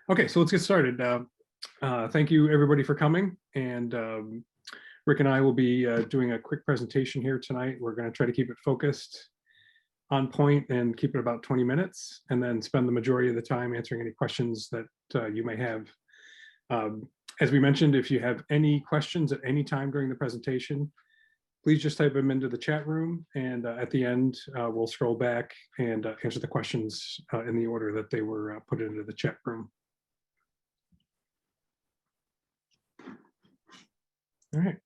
Okay, so let's get started. Thank you everybody for coming. And Rick and I will be doing a quick presentation here tonight. We're going to try to keep it focused, on point, and keep it about 20 minutes, and then spend the majority of the time answering any questions that you may have. As we mentioned, if you have any questions at any time during the presentation, please just type them into the chat room, and at the end, we'll scroll back and answer the questions in the order that they were put into the chat room. All right.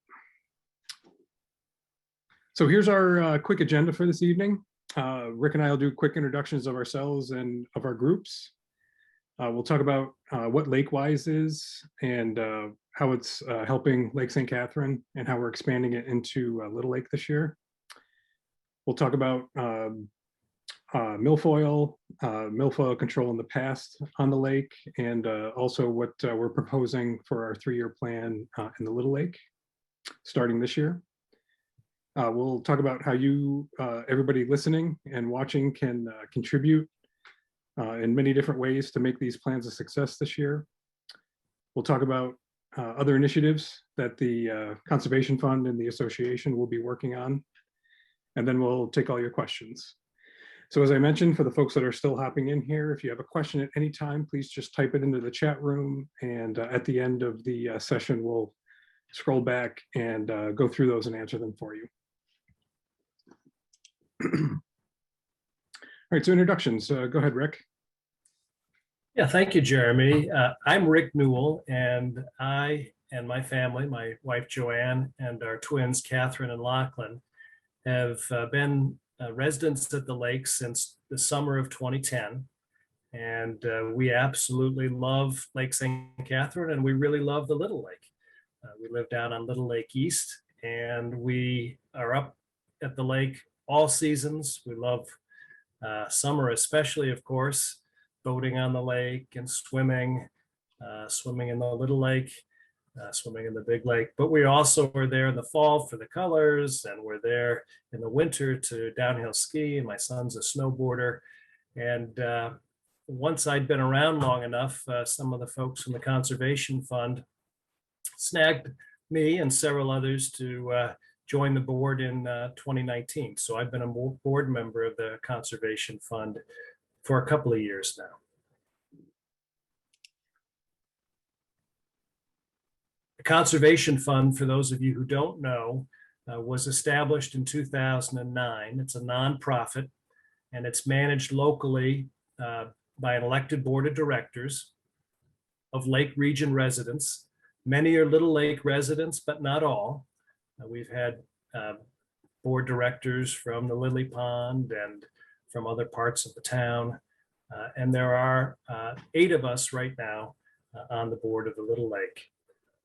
So here's our quick agenda for this evening. Rick and I will do quick introductions of ourselves and of our groups. We'll talk about what Lakewise is and how it's helping Lake St. Catherine and how we're expanding it into Little Lake this year. We'll talk about milfoil control in the past on the lake, and also what we're proposing for our 3-year plan in the Little Lake starting this year. We'll talk about how you, everybody listening and watching, can contribute in many different ways to make these plans a success this year. We'll talk about other initiatives that the Conservation Fund and the association will be working on. And then we'll take all your questions. So as I mentioned, for the folks that are still hopping in here, if you have a question at any time, please just type it into the chat room. And at the end of the session, we'll scroll back and go through those and answer them for you. All right, so introductions. Go ahead, Rick. Yeah, thank you, Jeremy. I'm Rick Newell, and I and my family, my wife Joanne, and our twins Catherine and Lachlan, have been residents at the lake since the summer of 2010. And we absolutely love Lake St. Catherine, and we really love the Little Lake. We live down on Little Lake East, and we are up at the lake all seasons. We love summer especially, of course, boating on the lake and swimming in the Little Lake, swimming in the Big Lake. But we also are there in the fall for the colors, and we're there in the winter to downhill ski, and my son's a snowboarder. And once I'd been around long enough, some of the folks from the Conservation Fund snagged me and several others to join the board in 2019. So I've been a board member of the Conservation Fund for a couple of years now. The Conservation Fund, for those of you who don't know, was established in 2009. It's a nonprofit, and it's managed locally by an elected board of directors of Lake Region residents. Many are Little Lake residents, but not all. We've had board directors from the Lily Pond and from other parts of the town. And there are 8 of us right now on the board of the Little Lake.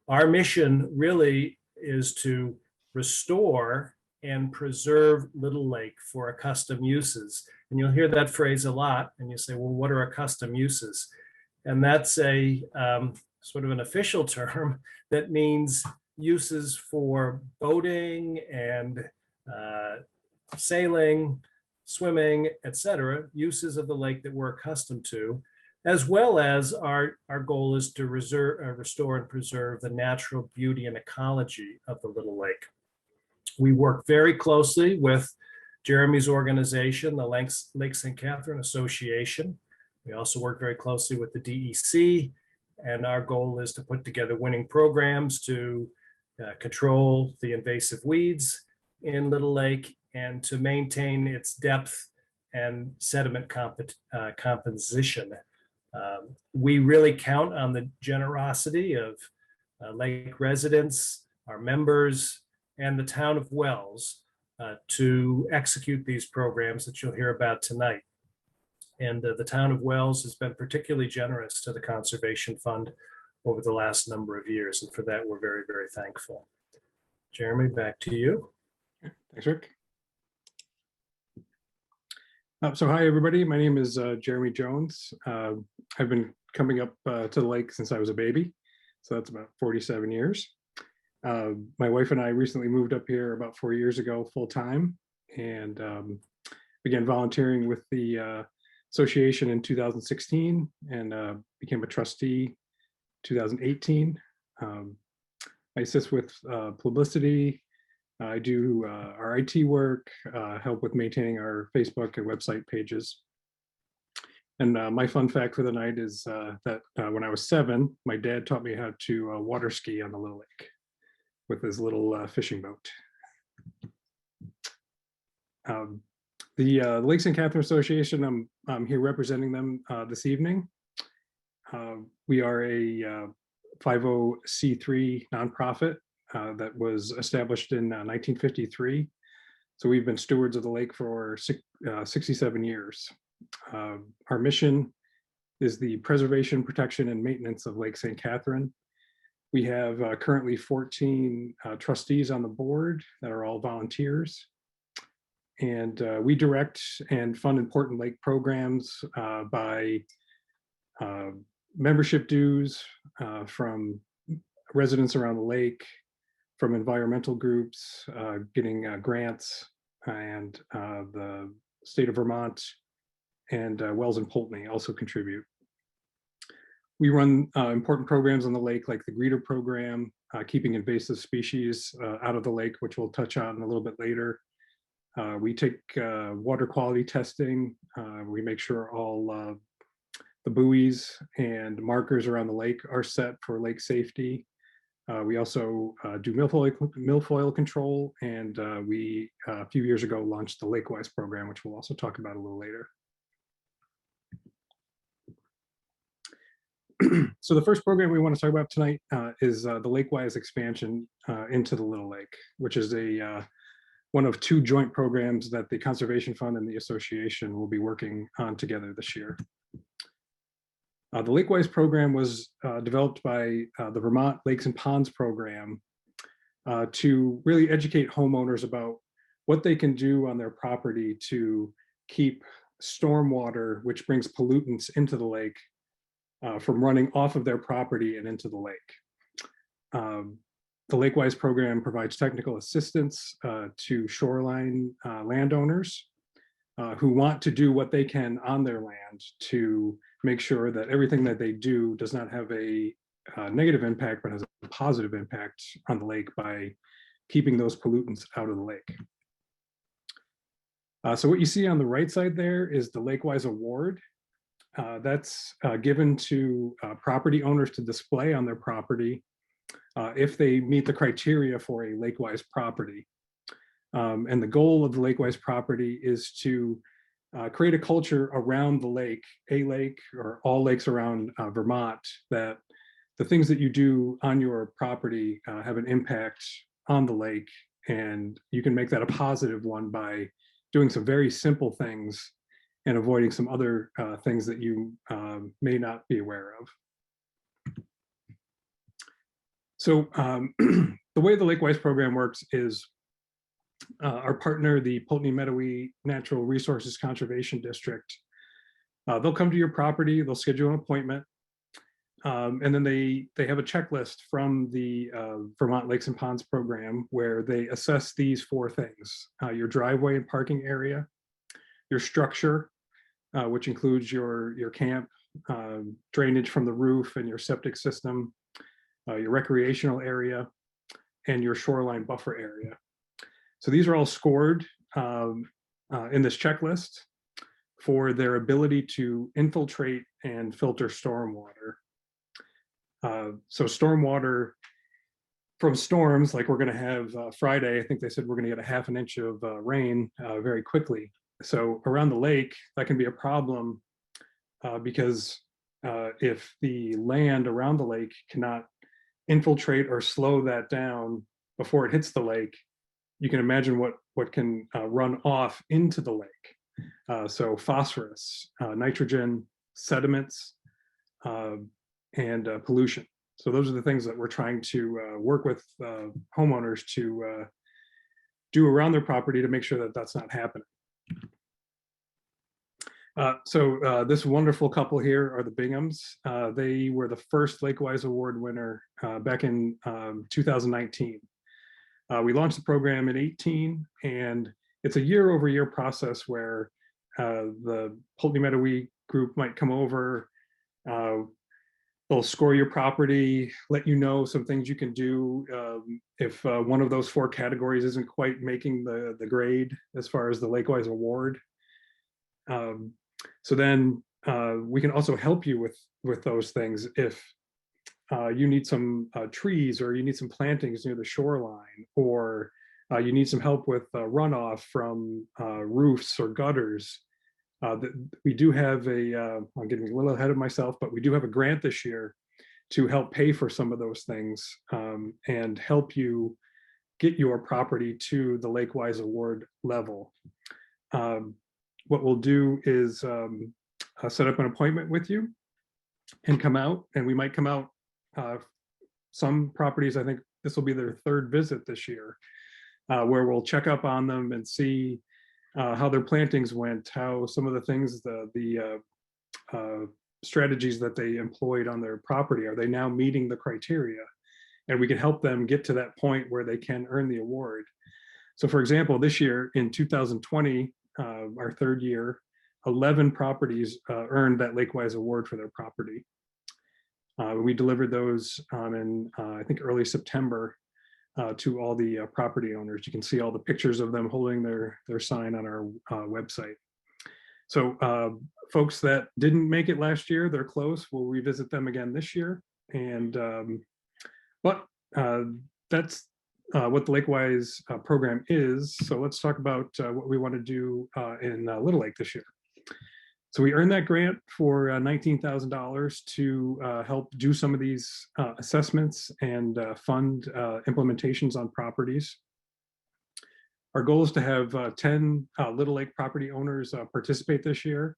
Our mission really is to restore and preserve Little Lake for custom uses. And you'll hear that phrase a lot, and you say, well, what are custom uses? And that's a sort of an official term that means uses for boating and sailing, swimming, etc., uses of the lake that we're accustomed to, as well as our goal is to restore and preserve the natural beauty and ecology of the Little Lake. We work very closely with Jeremy's organization, the Lake St. Catherine Association. We also work very closely with the DEC, and our goal is to put together winning programs to control the invasive weeds in Little Lake and to maintain its depth and sediment composition. We really count on the generosity of lake residents, our members, and the town of Wells to execute these programs that you'll hear about tonight. And the town of Wells has been particularly generous to the Conservation Fund over the last number of years. And for that, we're very, very thankful. Jeremy, back to you. Thanks, Rick. So hi, everybody. My name is Jeremy Jones. I've been coming up to the lake since I was a baby. So that's about 47 years. My wife and I recently moved up here about 4 years ago full time, and began volunteering with the association in 2016 and became a trustee 2018. I assist with publicity. I do our IT work, help with maintaining our Facebook and website pages. And my fun fact for the night is that when I was 7, my dad taught me how to water ski on the Little Lake with his little fishing boat. The Lake St. Catherine Association, I'm here representing them this evening. We are a 50c3 nonprofit that was established in 1953. So we've been stewards of the lake for 67 years. Our mission is the preservation, protection, and maintenance of Lake St. Catherine. We have currently 14 trustees on the board that are all volunteers. And we direct and fund important lake programs by membership dues from residents around the lake, from environmental groups, getting grants, and the state of Vermont and Wells and Pulteney also contribute. We run important programs on the lake like the Greeter program, keeping invasive species out of the lake, which we'll touch on a little bit later. We take water quality testing. We make sure all the buoys and markers around the lake are set for lake safety. We also do milfoil control, and we a few years ago launched the Lakewise program, which we'll also talk about a little later. So the first program we want to talk about tonight is the Lakewise expansion into the Little Lake, which is one of 2 joint programs that the Conservation Fund and the association will be working on together this year. The Lakewise program was developed by the Vermont Lakes and Ponds program to really educate homeowners about what they can do on their property to keep stormwater, which brings pollutants into the lake, from running off of their property and into the lake. The Lakewise program provides technical assistance to shoreline landowners who want to do what they can on their land to make sure that everything that they do does not have a negative impact, but has a positive impact on the lake by keeping those pollutants out of the lake. So what you see on the right side there is the Lakewise Award. That's given to property owners to display on their property if they meet the criteria for a Lakewise property. And the goal of the Lakewise property is to create a culture around the lake, a lake or all lakes around Vermont, that the things that you do on your property have an impact on the lake, and you can make that a positive one by doing some very simple things and avoiding some other things that you may not be aware of. So the way the Lakewise program works is our partner, the Pulteney Meadowy Natural Resources Conservation District, they'll come to your property, they'll schedule an appointment, and then they have a checklist from the Vermont Lakes and Ponds program where they assess these 4 things: your driveway and parking area, your structure, which includes your camp, drainage from the roof and your septic system, your recreational area, and your shoreline buffer area. So these are all scored in this checklist for their ability to infiltrate and filter stormwater. So stormwater from storms, like we're going to have Friday, I think they said we're going to get a ½ inch of rain very quickly. So around the lake, that can be a problem because if the land around the lake cannot infiltrate or slow that down before it hits the lake, you can imagine what can run off into the lake. So phosphorus, nitrogen, sediments, and pollution. So those are the things that we're trying to work with homeowners to do around their property to make sure that that's not happening. So this wonderful couple here are the Binghams. They were the first Lakewise Award winner back in 2019. We launched the program in 2018, and it's a year-over-year process where the Pulteney Meadowy group might come over. They'll score your property, let you know some things you can do if one of those 4 categories isn't quite making the grade as far as the Lakewise award. So then we can also help you with those things if you need some trees, or you need some plantings near the shoreline, or you need some help with runoff from roofs or gutters. We do have I'm getting a little ahead of myself, but we do have a grant this year to help pay for some of those things and help you get your property to the Lakewise award level. What we'll do is set up an appointment with you and come out, and we might come out. Some properties, I think this will be their 3rd visit this year, where we'll check up on them and see how their plantings went, how some of the things, the strategies that they employed on their property, are they now meeting the criteria? And we can help them get to that point where they can earn the award. So for example, this year in 2020, our 3rd year, 11 properties earned that Lakewise award for their property. We delivered those in, I think, early September to all the property owners. You can see all the pictures of them holding their sign on our website. So folks that didn't make it last year, they're close. We'll revisit them again this year. And but that's what the Lakewise program is. So let's talk about what we want to do in Little Lake this year. So we earned that grant for $19,000 to help do some of these assessments and fund implementations on properties. Our goal is to have 10 Little Lake property owners participate this year.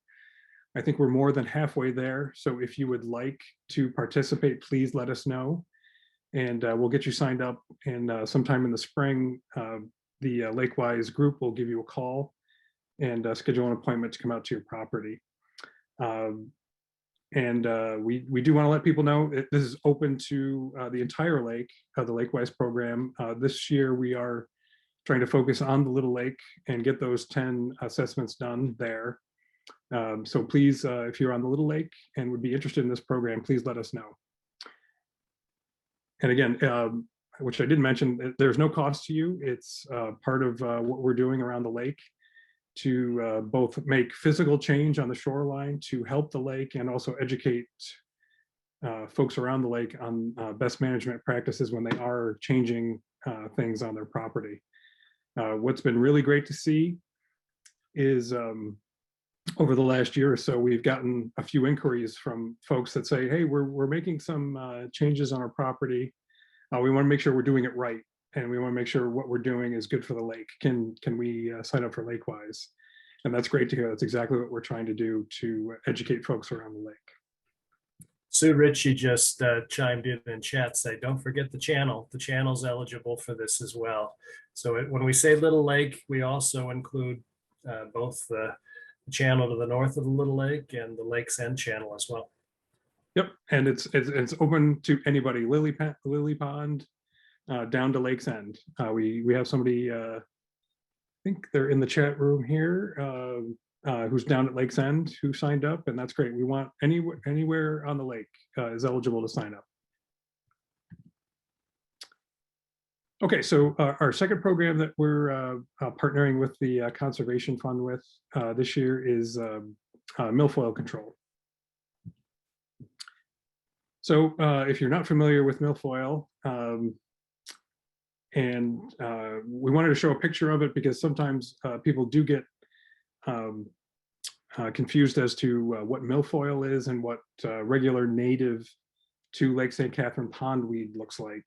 I think we're more than halfway there. So if you would like to participate, please let us know. And we'll get you signed up. And sometime in the spring, the Lakewise group will give you a call and schedule an appointment to come out to your property. We do want to let people know this is open to the entire lake, the Lakewise program. This year we are trying to focus on the Little Lake and get those 10 assessments done there. So please, if you're on the Little Lake and would be interested in this program, please let us know. And again, which I did mention, there's no cost to you. It's part of what we're doing around the lake to both make physical change on the shoreline to help the lake and also educate folks around the lake on best management practices when they are changing things on their property. What's been really great to see is over the last year or so, we've gotten a few inquiries from folks that say, hey, we're making some changes on our property. We want to make sure we're doing it right. And we want to make sure what we're doing is good for the lake. Can we sign up for Lakewise? And that's great to hear. That's exactly what we're trying to do to educate folks around the lake. Sue Ritchie just chimed in chat, say, don't forget the channel. The channel's eligible for this as well. So when we say Little Lake, we also include both the channel to the north of the Little Lake and the Lake's End channel as well. Yep, and it's open to anybody, Lily Pond down to Lake's End. We have somebody, I think they're in the chat room here, who's down at Lake's End who signed up, and that's great. We want anywhere on the lake is eligible to sign up. Okay, so our second program that we're partnering with the Conservation Fund with this year is Milfoil Control. So if you're not familiar with milfoil, and we wanted to show a picture of it because sometimes people do get confused as to what milfoil is and what regular native to Lake St. Catherine pondweed looks like.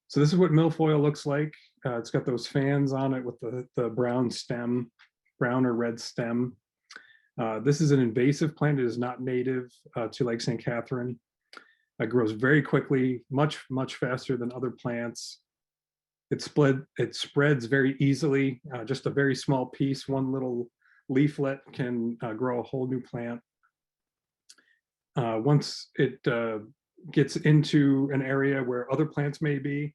So this is what milfoil looks like. It's got those fans on it with the brown stem, brown or red stem. This is an invasive plant. It is not native to Lake St. Catherine. It grows very quickly, much faster than other plants. It spreads very easily. Just a very small piece, one little leaflet can grow a whole new plant. Once it gets into an area where other plants may be,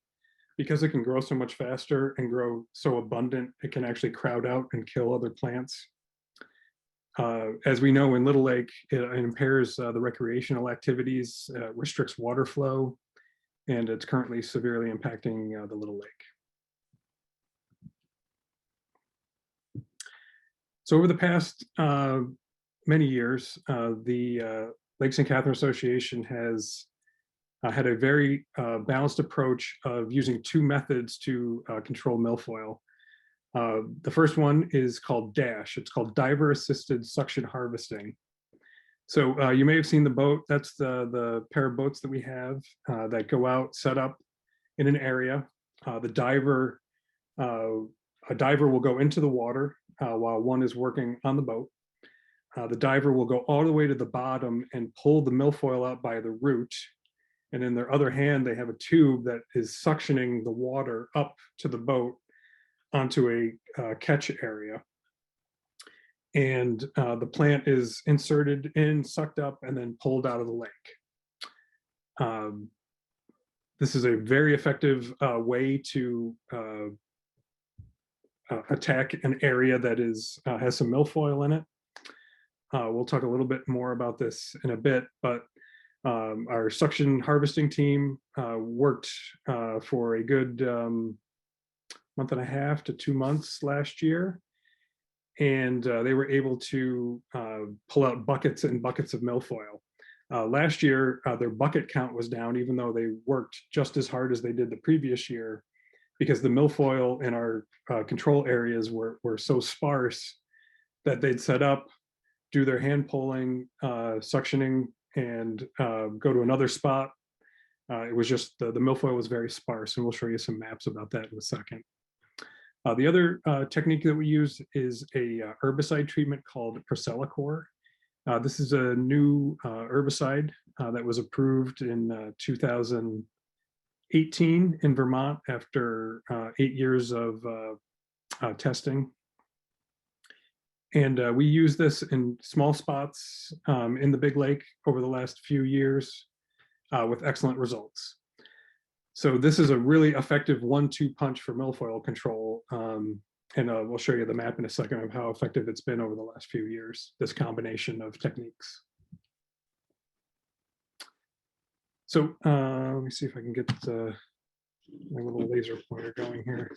because it can grow so much faster and grow so abundant, it can actually crowd out and kill other plants. As we know, in Little Lake, it impairs the recreational activities, restricts water flow, and it's currently severely impacting the Little Lake. So over the past many years, the Lake St. Catherine Association has had a very balanced approach of using two methods to control milfoil. The first one is called DASH. It's called Diver Assisted Suction Harvesting. So you may have seen the boat. That's the pair of boats that we have that go out, set up in an area. A diver will go into the water while one is working on the boat. The diver will go all the way to the bottom and pull the milfoil out by the root. And in their other hand, they have a tube that is suctioning the water up to the boat onto a catch area. And the plant is inserted in, sucked up, and then pulled out of the lake. This is a very effective way to attack an area that has some milfoil in it. We'll talk a little bit more about this in a bit, but our suction harvesting team worked for a good month and a half to 2 months last year. And they were able to pull out buckets and buckets of milfoil. Last year, their bucket count was down, even though they worked just as hard as they did the previous year, because the milfoil in our control areas were so sparse that they'd set up, do their hand pulling, suctioning, and go to another spot. It was just the milfoil was very sparse, and we'll show you some maps about that in a second. The other technique that we use is a herbicide treatment called Procellicore. This is a new herbicide that was approved in 2018 in Vermont after 8 years of testing. And we use this in small spots in the Big Lake over the last few years with excellent results. So this is a really effective 1-2 punch for milfoil control. And we'll show you the map in a second of how effective it's been over the last few years, this combination of techniques. So let me see if I can get my little laser pointer going here.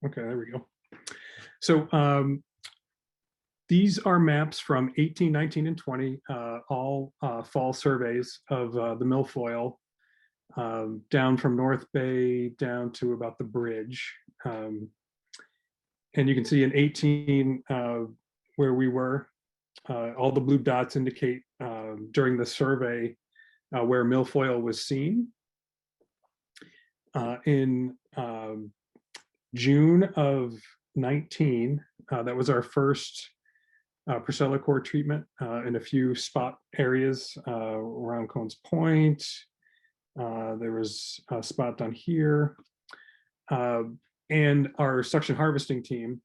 Okay, there we go. So these are maps from 18, 19, and 20, all fall surveys of the milfoil down from North Bay down to about the bridge. And you can see in 18 where we were, all the blue dots indicate during the survey where milfoil was seen. In June of 19, that was our first Procellicore treatment in a few spot areas around Cones Point. There was a spot down here. And our suction harvesting team,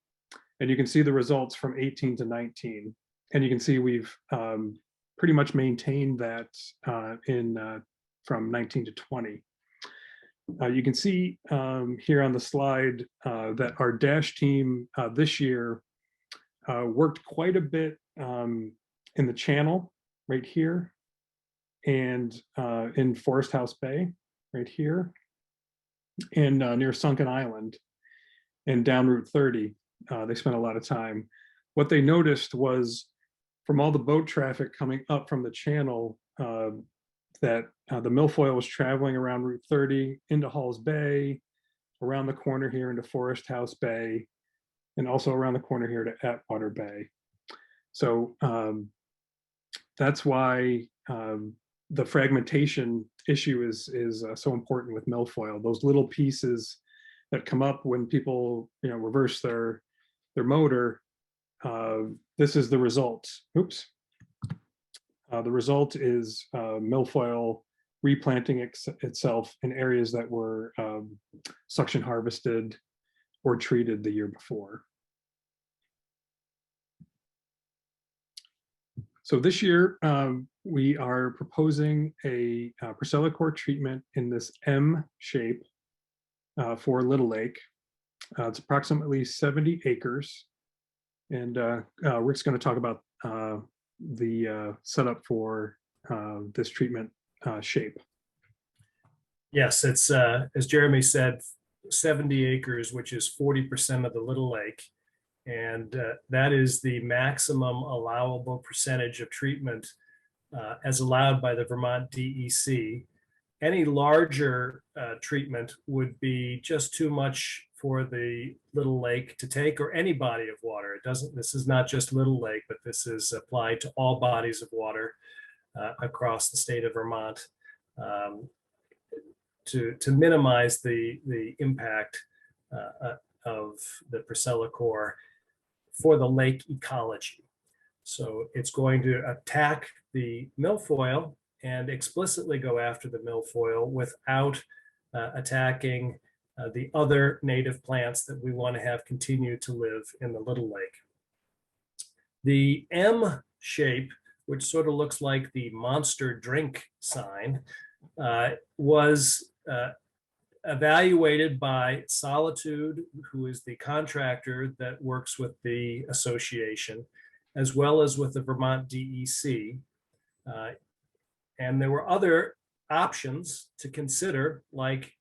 and you can see the results from 18 to 19. And you can see we've pretty much maintained that from 19 to 20. You can see here on the slide that our DASH team this year worked quite a bit in the channel right here and in Forest House Bay right here and near Sunken Island and down Route 30. They spent a lot of time. What they noticed was from all the boat traffic coming up from the channel that the milfoil was traveling around Route 30 into Halls Bay, around the corner here into Forest House Bay, and also around the corner here to Atwater Bay. So that's why the fragmentation issue is so important with milfoil. Those little pieces that come up when people reverse their motor, this is the result. Oops. The result is milfoil replanting itself in areas that were suction harvested or treated the year before. So this year, we are proposing a Procellicore treatment in this M shape for Little Lake. It's approximately 70 acres. And Rick's going to talk about the setup for this treatment shape. Yes, it's as Jeremy said, 70 acres, which is 40% of the Little Lake. And that is the maximum allowable percentage of treatment as allowed by the Vermont DEC. Any larger treatment would be just too much for the Little Lake to take, or any body of water. It doesn't, this is not just Little Lake, but this is applied to all bodies of water across the state of Vermont, to minimize the impact of the Procellicore for the lake ecology. So it's going to attack the milfoil and explicitly go after the milfoil without attacking the other native plants that we want to have continue to live in the Little Lake. The M shape, which sort of looks like the monster drink sign, was evaluated by Solitude, who is the contractor that works with the association, as well as with the Vermont DEC. And there were other options to consider, like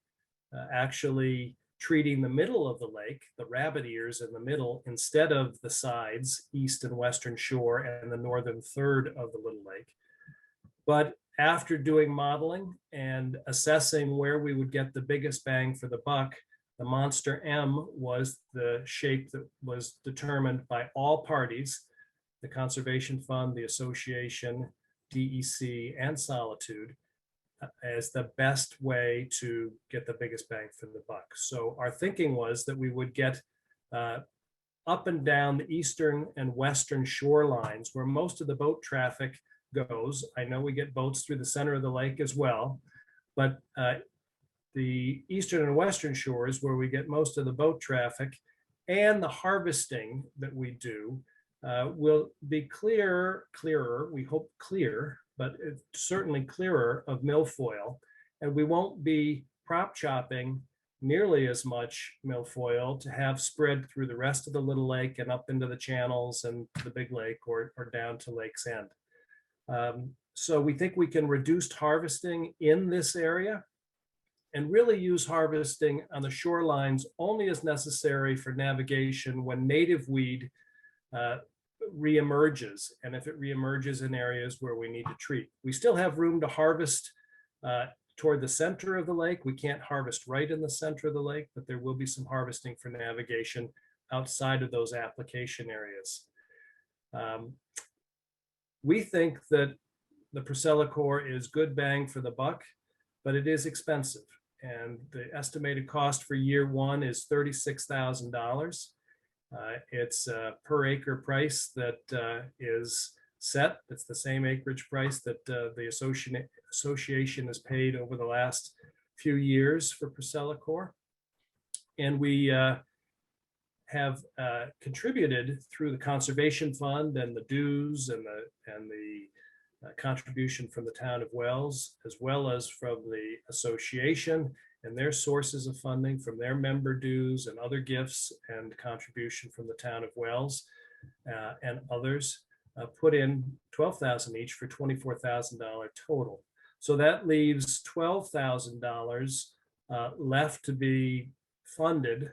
actually treating the middle of the lake, the rabbit ears in the middle, instead of the sides, east and western shore, and the northern third of the Little Lake. But after doing modeling and assessing where we would get the biggest bang for the buck, the Monster M was the shape that was determined by all parties, the Conservation Fund, the Association, DEC, and Solitude, as the best way to get the biggest bang for the buck. So our thinking was that we would get up and down the eastern and western shorelines where most of the boat traffic goes. I know we get boats through the center of the lake as well, but the eastern and western shores where we get most of the boat traffic and the harvesting that we do will be clearer, we hope clear, but it's certainly clearer of milfoil. And we won't be prop chopping nearly as much milfoil to have spread through the rest of the Little Lake and up into the channels and the Big Lake, or down to Lake's End. So we think we can reduce harvesting in this area and really use harvesting on the shorelines only as necessary for navigation when native weed reemerges, and if it reemerges in areas where we need to treat. We still have room to harvest toward the center of the lake. We can't harvest right in the center of the lake, but there will be some harvesting for navigation outside of those application areas. We think that the Procellicore is good bang for the buck, but it is expensive. And the estimated cost for year one is $36,000. It's a per acre price that is set. It's the same acreage price that the association has paid over the last few years for Procellicore. And we have contributed through the Conservation Fund and the dues and the contribution from the town of Wells, as well as from the association and their sources of funding from their member dues and other gifts and contribution from the town of Wells and others, put in $12,000 each for $24,000 total. So that leaves $12,000 left to be funded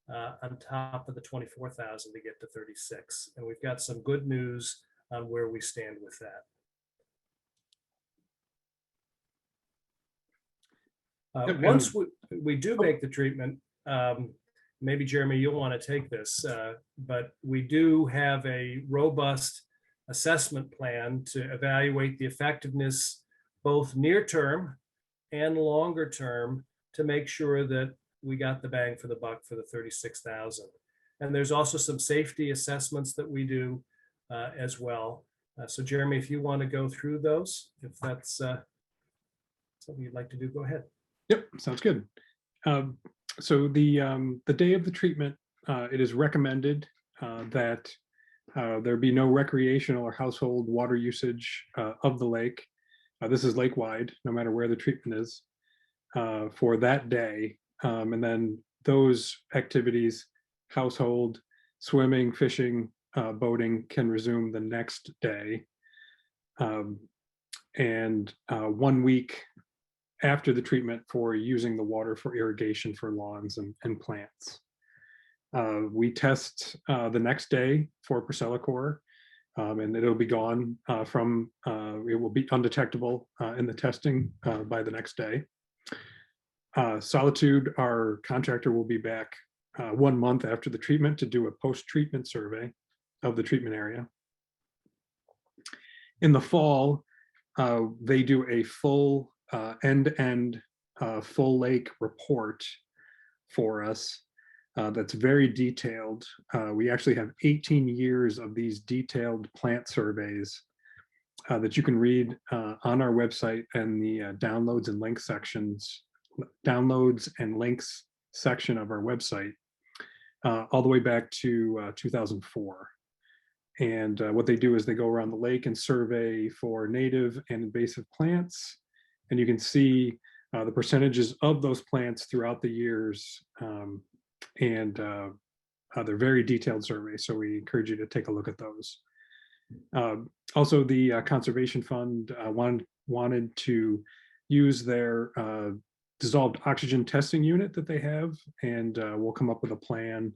on top of the $24,000 to get to 36. And we've got some good news on where we stand with that. Once we do make the treatment, maybe Jeremy, you'll want to take this, but we do have a robust assessment plan to evaluate the effectiveness, both near term and longer term, to make sure that we got the bang for the buck for the 36,000. And there's also some safety assessments that we do as well. So Jeremy, if you want to go through those, if that's something you'd like to do, go ahead. Yep, sounds good. So the day of the treatment, it is recommended that there be no recreational or household water usage of the lake. This is lake-wide, no matter where the treatment is, for that day. And then those activities, household, swimming, fishing, boating can resume the next day. And 1 week after the treatment for using the water for irrigation for lawns and plants. We test the next day for Procellicore, and it'll be gone it will be undetectable in the testing by the next day. Solitude, our contractor, will be back 1 month after the treatment to do a post-treatment survey of the treatment area. In the fall, they do a full end-to-end full lake report for us that's very detailed. We actually have 18 years of these detailed plant surveys that you can read on our website and the downloads and links section of our website, all the way back to 2004. And what they do is they go around the lake and survey for native and invasive plants. And you can see the percentages of those plants throughout the years. They're very detailed surveys, so we encourage you to take a look at those. Also, the Conservation Fund wanted to use their dissolved oxygen testing unit that they have, and we'll come up with a plan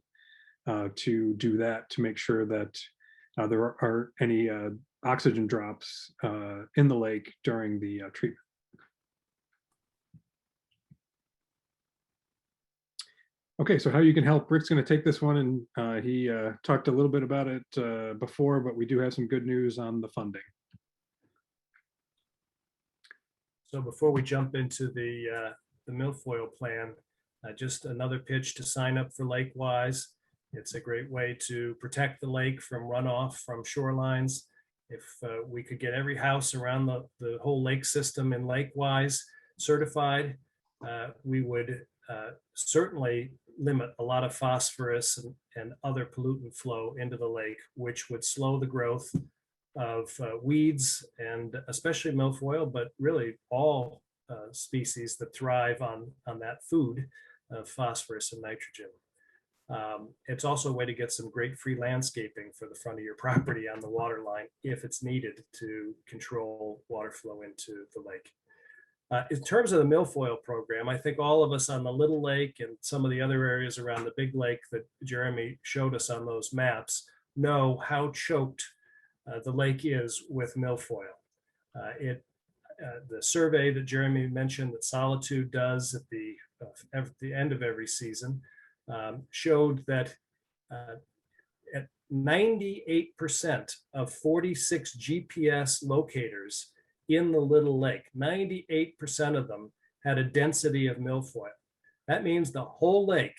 to do that to make sure that there aren't any oxygen drops in the lake during the treatment. Okay, so how you can help. Rick's going to take this one, and he talked a little bit about it before, but we do have some good news on the funding. So before we jump into the milfoil plan, just another pitch to sign up for Lakewise. It's a great way to protect the lake from runoff from shorelines. If we could get every house around the whole lake system in Lakewise certified, we would certainly limit a lot of phosphorus and other pollutant flow into the lake, which would slow the growth of weeds, and especially milfoil, but really all species that thrive on that food of phosphorus and nitrogen. It's also a way to get some great free landscaping for the front of your property on the water line if it's needed to control water flow into the lake. In terms of the milfoil program, I think all of us on the Little Lake and some of the other areas around the Big Lake that Jeremy showed us on those maps know how choked the lake is with milfoil. The survey that Jeremy mentioned that Solitude does at the end of every season showed that at 98% of 46 GPS locators in the Little Lake, 98% of them had a density of milfoil. That means the whole lake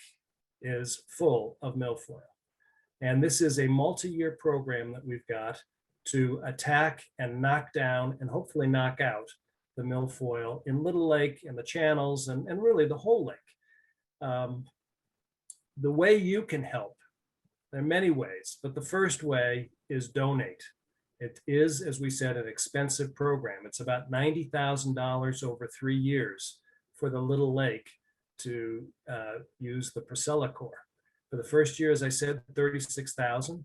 is full of milfoil. And this is a multi-year program that we've got to attack and knock down and hopefully knock out the milfoil in Little Lake and the channels and really the whole lake. The way you can help, there are many ways, but the first way is donate. It is, as we said, an expensive program. It's about $90,000 over 3 years for the Little Lake to use the Procellicore. For the first year, as I said, $36,000.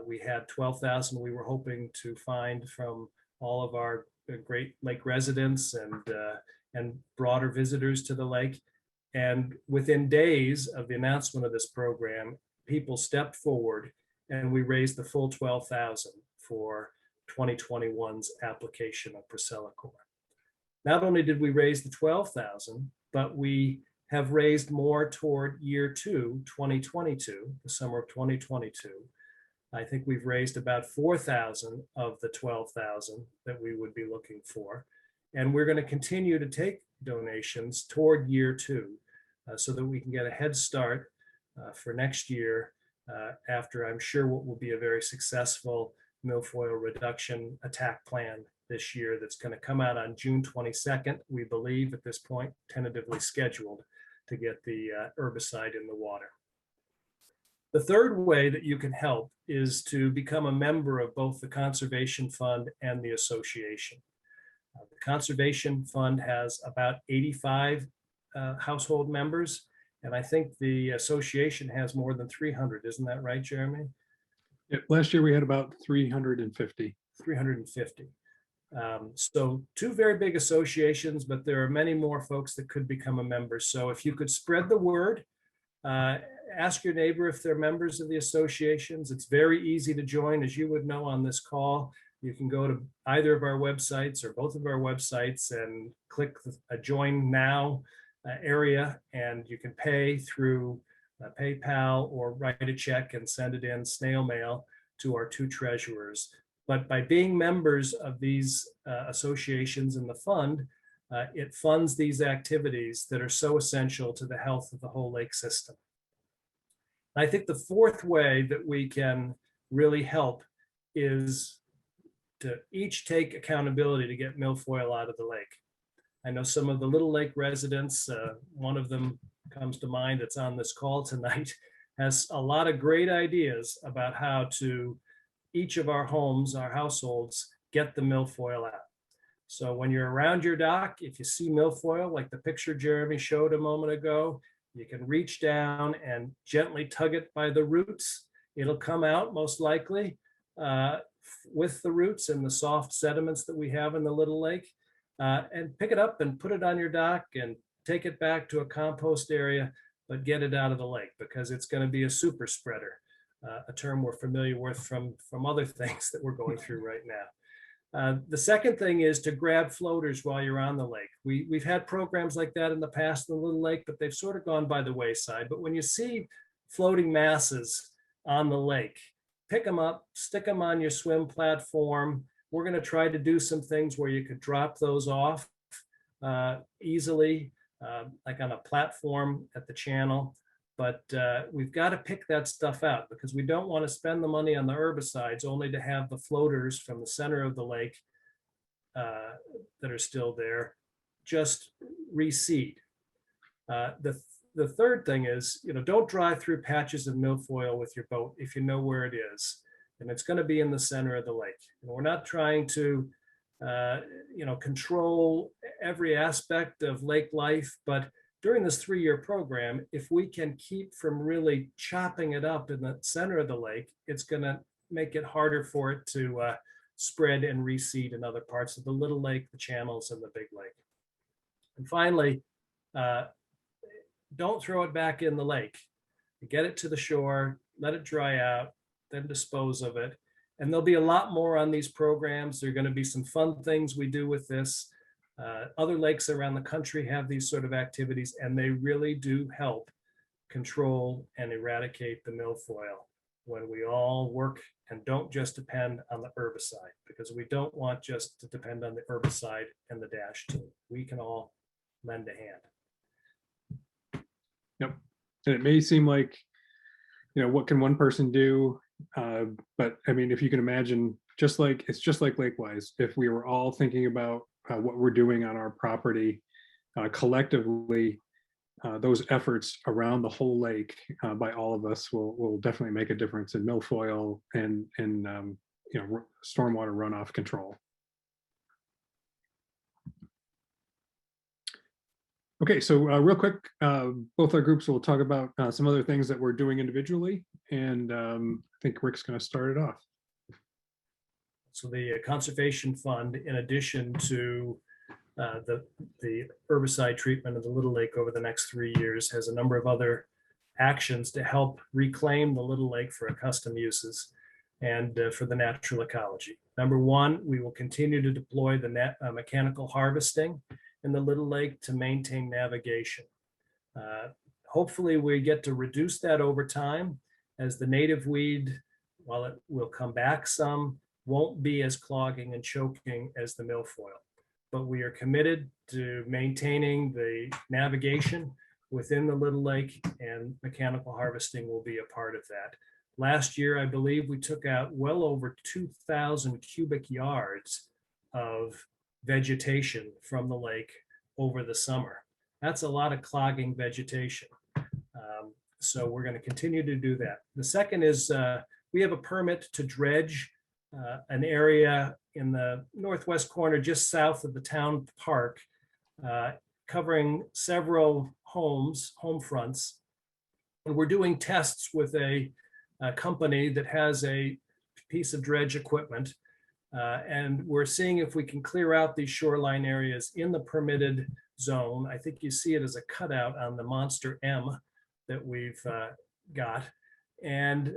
We had $12,000 we were hoping to find from all of our Great Lake residents and broader visitors to the lake. And within days of the announcement of this program, people stepped forward and we raised the full $12,000 for 2021's application of Procellicore. Not only did we raise the $12,000, but we have raised more toward year 2, 2022, the summer of 2022. I think we've raised about 4,000 of the 12,000 that we would be looking for. And we're going to continue to take donations toward year 2 so that we can get a head start for next year after I'm sure what will be a very successful milfoil reduction attack plan this year that's going to come out on June 22nd, we believe at this point, tentatively scheduled to get the herbicide in the water. The third way that you can help is to become a member of both the Conservation Fund and the association. The Conservation Fund has about 85 household members, and I think the association has more than 300. Isn't that right, Jeremy? Yeah, last year we had about 350. 350. So two very big associations, but there are many more folks that could become a member. So if you could spread the word, ask your neighbor if they're members of the associations. It's very easy to join, as you would know on this call. You can go to either of our websites or both of our websites and click a join now area, and you can pay through PayPal or write a check and send it in snail mail to our two treasurers. But by being members of these associations in the fund, it funds these activities that are so essential to the health of the whole lake system. I think the fourth way that we can really help is to each take accountability to get milfoil out of the lake. I know some of the Little Lake residents, one of them comes to mind that's on this call tonight, has a lot of great ideas about how to each of our homes, our households, get the milfoil out. So when you're around your dock, if you see milfoil, like the picture Jeremy showed a moment ago, you can reach down and gently tug it by the roots. It'll come out most likely with the roots and the soft sediments that we have in the Little Lake, and pick it up and put it on your dock and take it back to a compost area, but get it out of the lake because it's going to be a super spreader, a term we're familiar with from other things that we're going through right now. The second thing is to grab floaters while you're on the lake. We've had programs like that in the past in the Little Lake, but they've sort of gone by the wayside. But when you see floating masses on the lake, pick them up, stick them on your swim platform. We're going to try to do some things where you could drop those off easily, like on a platform at the channel. But we've got to pick that stuff out because we don't want to spend the money on the herbicides only to have the floaters from the center of the lake that are still there just reseed. The third thing is, don't drive through patches of milfoil with your boat if you know where it is, and it's going to be in the center of the lake. And we're not trying to, control every aspect of lake life, but during this 3-year program, if we can keep from really chopping it up in the center of the lake, it's going to make it harder for it to spread and reseed in other parts of the Little Lake, the channels, and the Big Lake. And finally, don't throw it back in the lake. Get it to the shore, let it dry out, then dispose of it. And there'll be a lot more on these programs. There are going to be some fun things we do with this. Other lakes around the country have these sort of activities, and they really do help control and eradicate the milfoil when we all work and don't just depend on the herbicide, because we don't want just to depend on the herbicide and the dash tool. We can all lend a hand. Yep. And it may seem like, what can one person do? But I mean, if you can imagine, it's just like Lakewise, if we were all thinking about what we're doing on our property collectively, those efforts around the whole lake by all of us will definitely make a difference in milfoil and stormwater runoff control. Okay, so real quick, both our groups will talk about some other things that we're doing individually, and I think Rick's going to start it off. So the Conservation Fund, in addition to the herbicide treatment of the Little Lake over the next 3 years, has a number of other actions to help reclaim the Little Lake for custom uses and for the natural ecology. Number one, we will continue to deploy the mechanical harvesting in the Little Lake to maintain navigation. Hopefully we get to reduce that over time as the native weed, while it will come back some, won't be as clogging and choking as the milfoil. But we are committed to maintaining the navigation within the Little Lake, and mechanical harvesting will be a part of that. Last year, I believe we took out well over 2,000 cubic yards of vegetation from the lake over the summer. That's a lot of clogging vegetation. So we're going to continue to do that. The second is we have a permit to dredge an area in the northwest corner just south of the town park, covering several home fronts. And we're doing tests with a company that has a piece of dredge equipment. And we're seeing if we can clear out these shoreline areas in the permitted zone. I think you see it as a cutout on the Monster M that we've got. And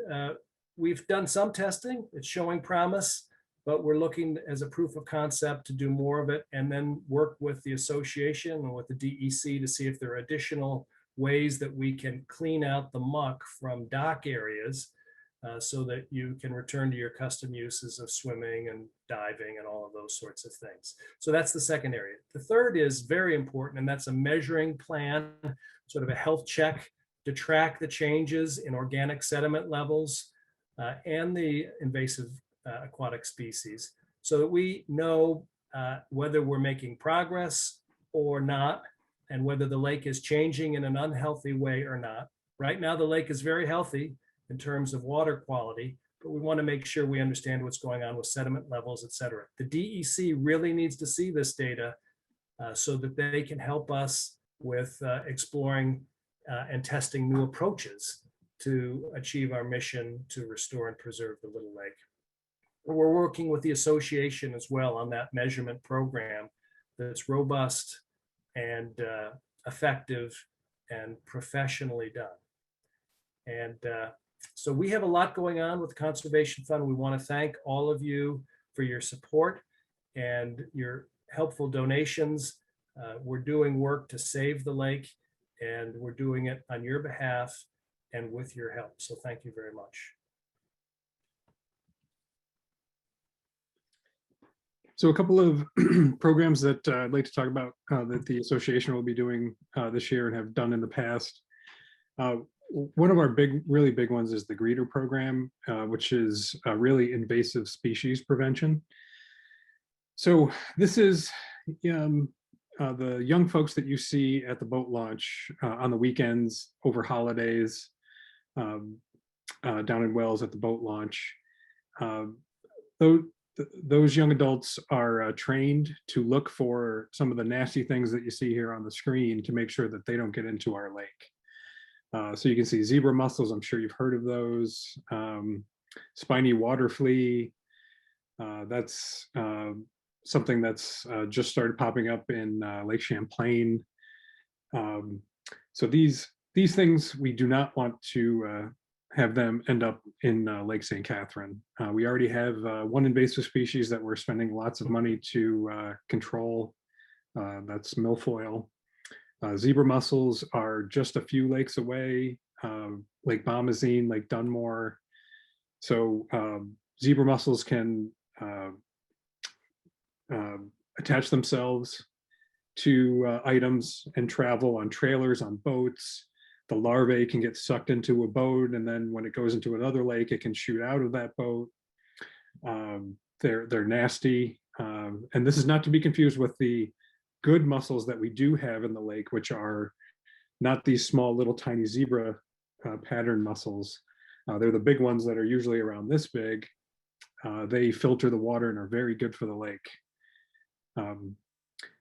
we've done some testing. It's showing promise, but we're looking as a proof of concept to do more of it and then work with the association and with the DEC to see if there are additional ways that we can clean out the muck from dock areas so that you can return to your custom uses of swimming and diving and all of those sorts of things. So that's the second area. The third is very important, and that's a measuring plan, sort of a health check to track the changes in organic sediment levels and the invasive aquatic species so that we know whether we're making progress or not, and whether the lake is changing in an unhealthy way or not. Right now, the lake is very healthy in terms of water quality, but we want to make sure we understand what's going on with sediment levels, et cetera. The DEC really needs to see this data so that they can help us with exploring and testing new approaches to achieve our mission to restore and preserve the Little Lake. We're working with the association as well on that measurement program that's robust and effective and professionally done. And so we have a lot going on with the Conservation Fund. We want to thank all of you for your support and your helpful donations. We're doing work to save the lake, and we're doing it on your behalf and with your help. So thank you very much. So a couple of programs that I'd like to talk about that the association will be doing this year and have done in the past. One of our really big ones is the Greeter program, which is really invasive species prevention. So this is the young folks that you see at the boat launch on the weekends, over holidays, down in Wells at the boat launch. Those young adults are trained to look for some of the nasty things that you see here on the screen to make sure that they don't get into our lake. So you can see zebra mussels, I'm sure you've heard of those. Spiny water flea, that's something that's just started popping up in Lake Champlain. So these things, we do not want to have them end up in Lake St. Catherine. We already have one invasive species that we're spending lots of money to control. That's milfoil. Zebra mussels are just a few lakes away, Lake Bomazene, Lake Dunmore. So zebra mussels can attach themselves to items and travel on trailers, on boats. The larvae can get sucked into a boat, and then when it goes into another lake, it can shoot out of that boat. They're nasty, and this is not to be confused with the good mussels that we do have in the lake, which are not these small little tiny zebra pattern mussels. They're the big ones that are usually around this big. They filter the water and are very good for the lake.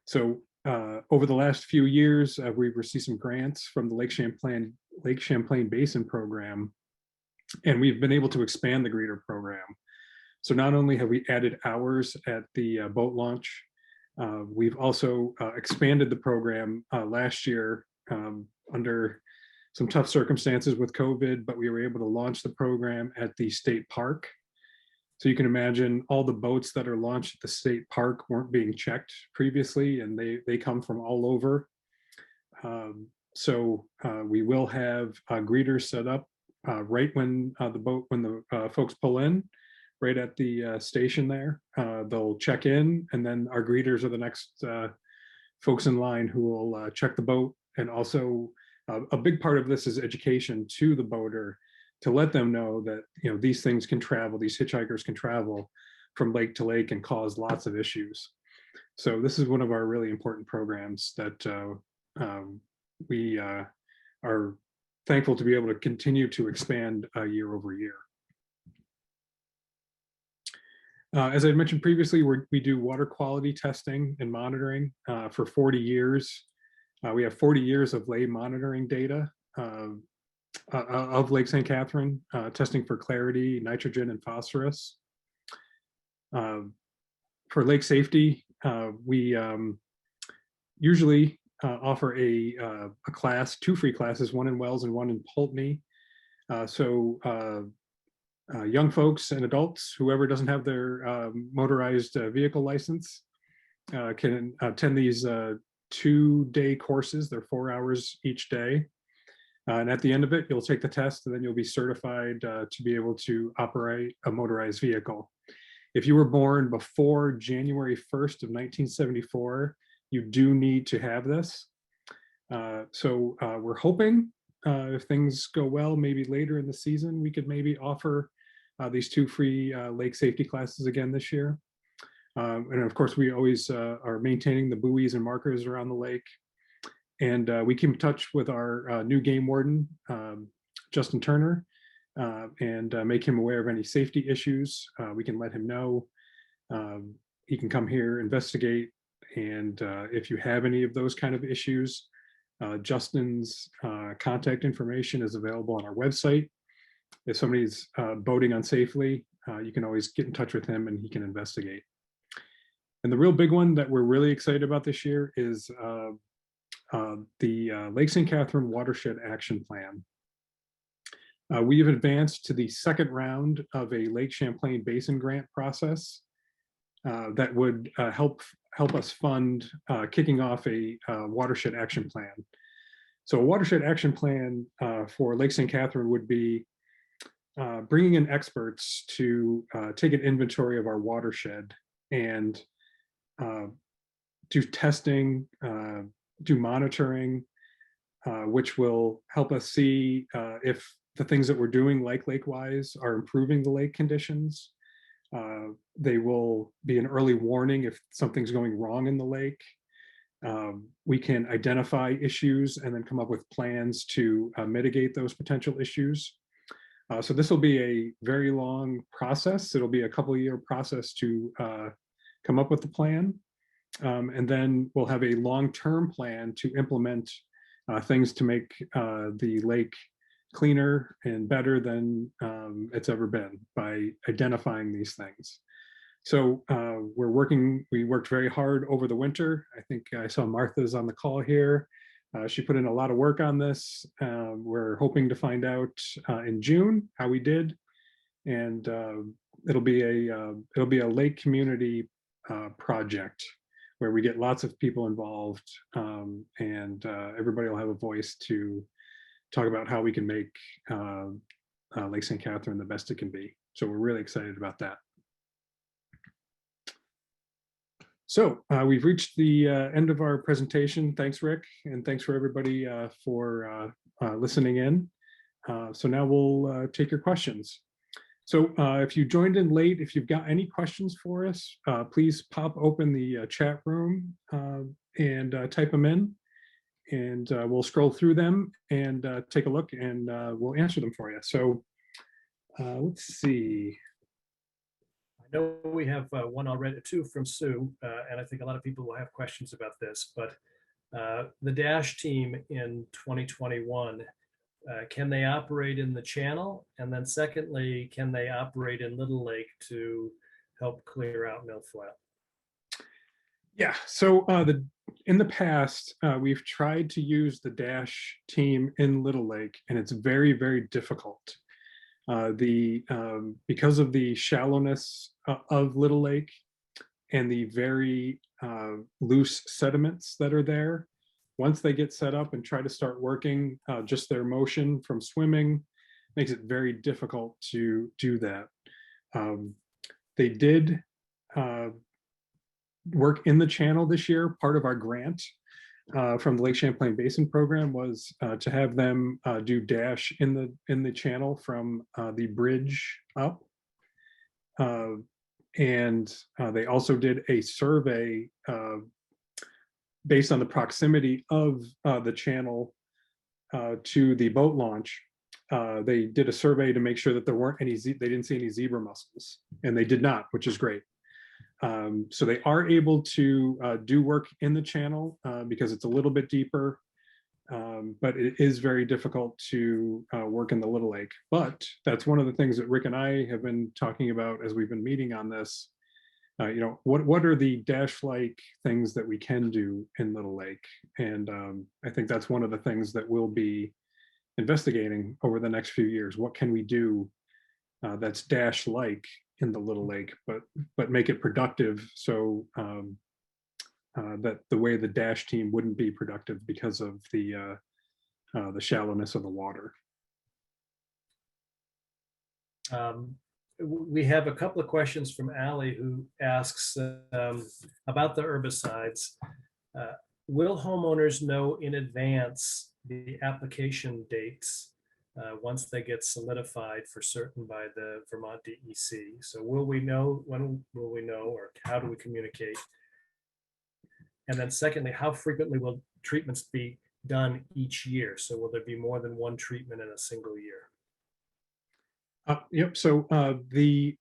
So over the last few years, we've received some grants from the Lake Champlain Basin program, and we've been able to expand the Greeter program. So not only have we added hours at the boat launch, we've also expanded the program last year under some tough circumstances with COVID, but we were able to launch the program at the state park. So you can imagine all the boats that are launched at the state park weren't being checked previously, and they come from all over. So we will have greeters set up right when the folks pull in, right at the station there. They'll check in, and then our greeters are the next folks in line who will check the boat. And also a big part of this is education to the boater, to let them know that these things can travel, these hitchhikers can travel from lake to lake and cause lots of issues. So this is one of our really important programs that we are thankful to be able to continue to expand year over year. As I mentioned previously, we do water quality testing and monitoring for 40 years. We have 40 years of lay monitoring data. of Lake St. Catherine, testing for clarity, nitrogen, and phosphorus. For lake safety, we usually offer a class, 2 free classes, one in Wells and one in Pulteney. Young folks and adults, whoever doesn't have their motorized vehicle license, can attend these 2-day courses. They're 4 hours each day. And at the end of it, you'll take the test and then you'll be certified to be able to operate a motorized vehicle. If you were born before January 1st of 1974, you do need to have this. We're hoping if things go well, maybe later in the season, we could maybe offer these 2 free lake safety classes again this year. And of course, we always are maintaining the buoys and markers around the lake. And we keep in touch with our new game warden, Justin Turner, and make him aware of any safety issues. We can let him know. He can come here, investigate. And if you have any of those kind of issues, Justin's contact information is available on our website. If somebody's boating unsafely, you can always get in touch with him and he can investigate. And the real big one that we're really excited about this year is the Lake St. Catherine Watershed Action Plan. We have advanced to the 2nd round of a Lake Champlain Basin grant process that would help us fund kicking off a watershed action plan. So a watershed action plan for Lake St. Catherine would be bringing in experts to take an inventory of our watershed and do testing, do monitoring, which will help us see if the things that we're doing, like Lakewise, are improving the lake conditions. They will be an early warning if something's going wrong in the lake. We can identify issues and then come up with plans to mitigate those potential issues. So this will be a very long process. It'll be a couple-year process to come up with the plan. And then we'll have a long-term plan to implement things to make the lake cleaner and better than it's ever been by identifying these things. So we worked very hard over the winter. I think I saw Martha's on the call here. She put in a lot of work on this. We're hoping to find out in June how we did. And it'll be a lake community project where we get lots of people involved, and everybody will have a voice to talk about how we can make Lake St. Catherine the best it can be. So we're really excited about that. So we've reached the end of our presentation. Thanks, Rick, and thanks for everybody for listening in. So now we'll take your questions. So if you joined in late, if you've got any questions for us, please pop open the chat room and type them in, and we'll scroll through them and take a look, and we'll answer them for you. So let's see. I know we have one already, 2 from Sue, and I think a lot of people will have questions about this, but the Dash team in 2021, can they operate in the channel? And then secondly, can they operate in Little Lake to help clear out milfoil? Yeah, so in the past, we've tried to use the Dash team in Little Lake, and it's very, very difficult. Because of the shallowness of Little Lake and the very loose sediments that are there, once they get set up and try to start working, just their motion from swimming makes it very difficult to do that. They did work in the channel this year. Part of our grant from the Lake Champlain Basin program was to have them do Dash in the channel from the bridge up. And they also did a survey based on the proximity of the channel to the boat launch. They did a survey to make sure that there weren't any, they didn't see any zebra mussels, and they did not, which is great. So they are able to do work in the channel because it's a little bit deeper. But it is very difficult to work in the Little Lake. But that's one of the things that Rick and I have been talking about as we've been meeting on this. What are the dash-like things that we can do in Little Lake? And I think that's one of the things that we'll be investigating over the next few years. What can we do that's dash-like in the Little Lake, but make it productive so that the way the dash team wouldn't be productive because of the shallowness of the water. We have a couple of questions from Allie, who asks about the herbicides. Will homeowners know in advance the application dates once they get solidified for certain by the Vermont DEC? So will we know, when will we know, or how do we communicate? And then secondly, how frequently will treatments be done each year? So will there be more than one treatment in a single year? Yep. So the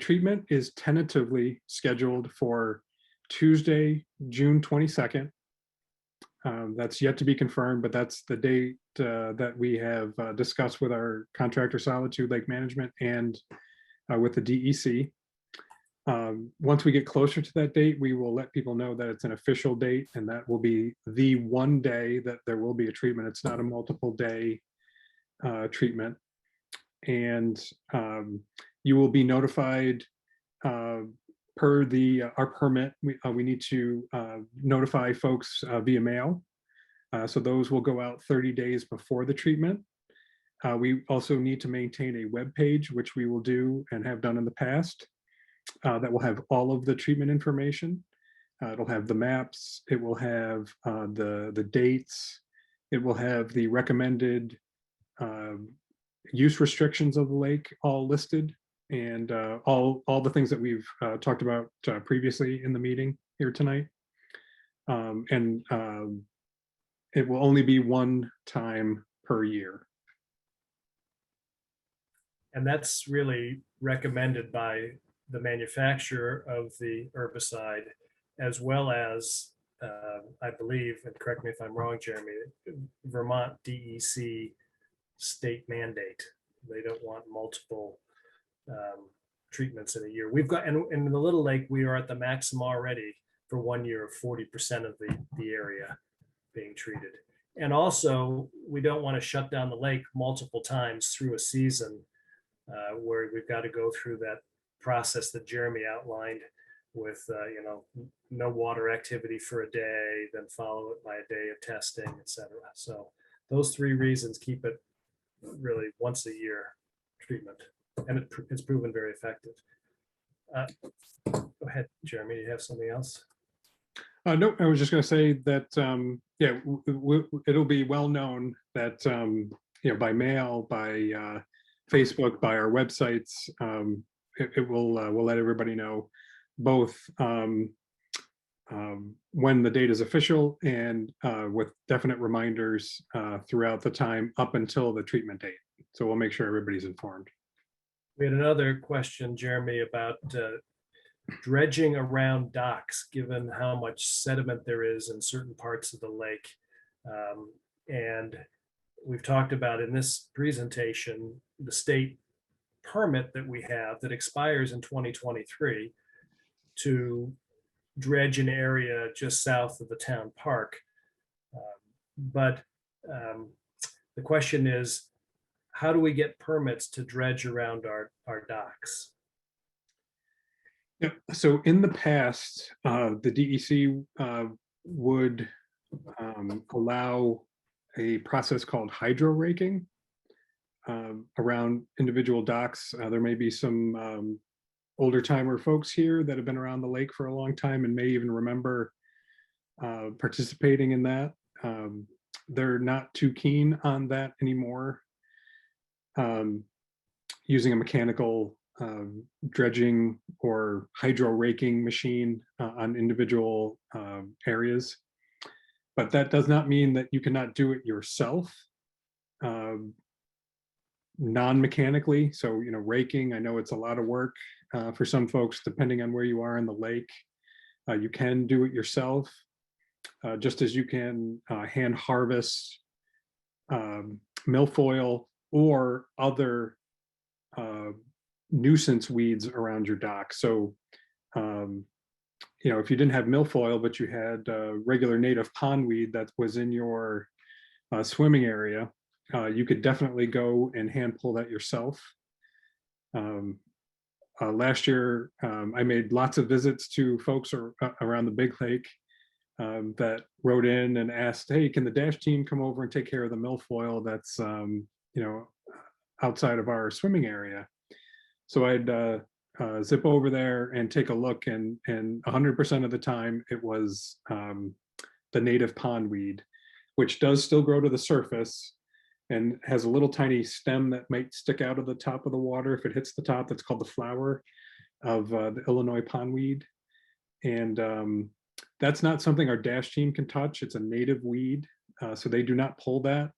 treatment is tentatively scheduled for Tuesday, June 22nd. That's yet to be confirmed, but that's the date that we have discussed with our contractor, Solitude Lake Management, and with the DEC. Once we get closer to that date, we will let people know that it's an official date, and that will be the one day that there will be a treatment. It's not a multiple day treatment. And you will be notified per our permit. We need to notify folks via mail. So those will go out 30 days before the treatment. We also need to maintain a web page, which we will do and have done in the past, that will have all of the treatment information. It'll have the maps. It will have the dates. It will have the recommended use restrictions of the lake all listed, and all the things that we've talked about previously in the meeting here tonight. It will only be one time per year. And that's really recommended by the manufacturer of the herbicide, as well as, I believe, and correct me if I'm wrong, Jeremy, Vermont DEC state mandate. They don't want multiple treatments in a year. We've got, and in the Little Lake, we are at the maximum already for 1 year of 40% of the area being treated. And also, we don't want to shut down the lake multiple times through a season where we've got to go through that process that Jeremy outlined with, no water activity for a day, then follow it by a day of testing, etc. So those three reasons keep it really once a year treatment, and it's proven very effective. Go ahead, Jeremy, do you have something else? No, I was just going to say that, it'll be well known that, by mail, by Facebook, by our websites, we'll let everybody know both when the date is official and with definite reminders throughout the time up until the treatment date. So we'll make sure everybody's informed. We had another question, Jeremy, about dredging around docks, given how much sediment there is in certain parts of the lake. And we've talked about in this presentation, the state permit that we have that expires in 2023 to dredge an area just south of the town park. But the question is, how do we get permits to dredge around our docks? Yeah, so in the past, the DEC would allow a process called hydro raking around individual docks. There may be some older timer folks here that have been around the lake for a long time and may even remember participating in that. They're not too keen on that anymore. Using a mechanical dredging or hydro raking machine on individual areas. But that does not mean that you cannot do it yourself non-mechanically. So, raking, I know it's a lot of work for some folks, depending on where you are in the lake. You can do it yourself. just as you can hand harvest milfoil or other nuisance weeds around your dock. So, if you didn't have milfoil, but you had regular native pondweed that was in your swimming area, you could definitely go and hand pull that yourself. Last year, I made lots of visits to folks around the big lake that wrote in and asked, "Hey, can the Dash team come over and take care of the milfoil that's outside of our swimming area?" So I'd zip over there and take a look, and 100% of the time it was the native pondweed, which does still grow to the surface and has a little tiny stem that might stick out of the top of the water if it hits the top. That's called the flower of the Illinois pondweed. And that's not something our Dash team can touch. It's a native weed, so they do not pull that.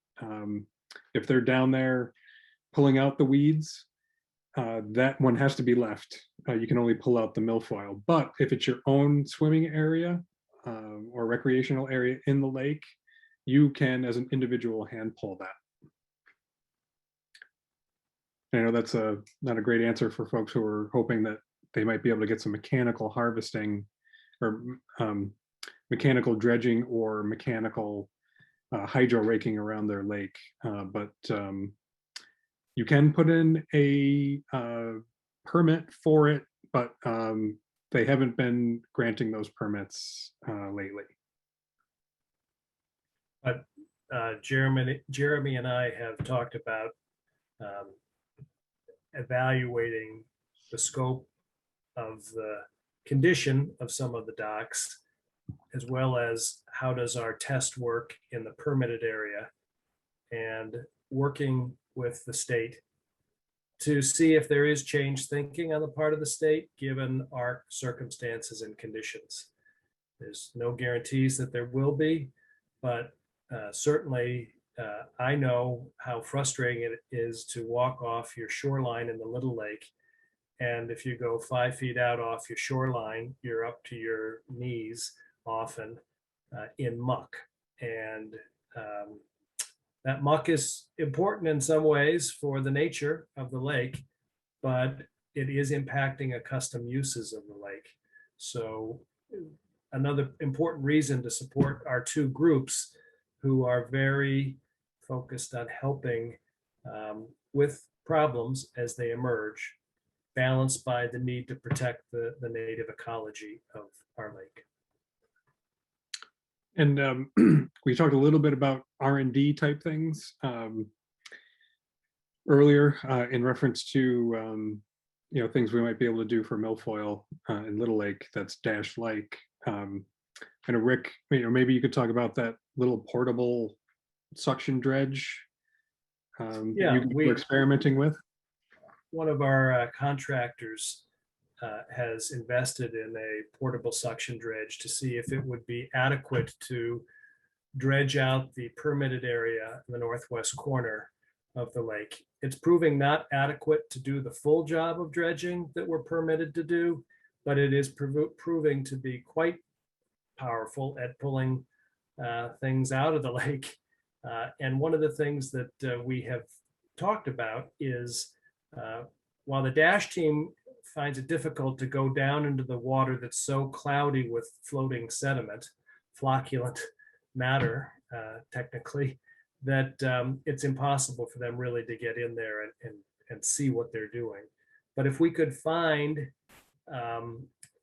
If they're down there pulling out the weeds, that one has to be left. You can only pull out the milfoil. But if it's your own swimming area or recreational area in the lake, you can, as an individual, hand pull that. I know that's not a great answer for folks who are hoping that they might be able to get some mechanical harvesting or mechanical dredging or mechanical hydro raking around their lake. But you can put in a permit for it, but they haven't been granting those permits lately. But Jeremy and I have talked about evaluating the scope of the condition of some of the docks, as well as how does our test work in the permitted area, and working with the state to see if there is change thinking on the part of the state, given our circumstances and conditions. There's no guarantees that there will be, but certainly I know how frustrating it is to walk off your shoreline in the little lake. And if you go 5 feet out off your shoreline, you're up to your knees often in muck. And that muck is important in some ways for the nature of the lake, but it is impacting accustomed uses of the lake. So another important reason to support our two groups who are very focused on helping with problems as they emerge, balanced by the need to protect the native ecology of our lake. And we talked a little bit about R&D type things earlier in reference to things we might be able to do for milfoil in Little Lake that's Dash-like. I know, Rick, maybe you could talk about that little portable suction dredge Yeah, we're experimenting with. One of our contractors has invested in a portable suction dredge to see if it would be adequate to dredge out the permitted area in the northwest corner of the lake. It's proving not adequate to do the full job of dredging that we're permitted to do, but it is proving to be quite powerful at pulling things out of the lake. And one of the things that we have talked about is while the Dash team finds it difficult to go down into the water that's so cloudy with floating sediment, flocculent matter, technically, that it's impossible for them really to get in there and see what they're doing. But if we could find,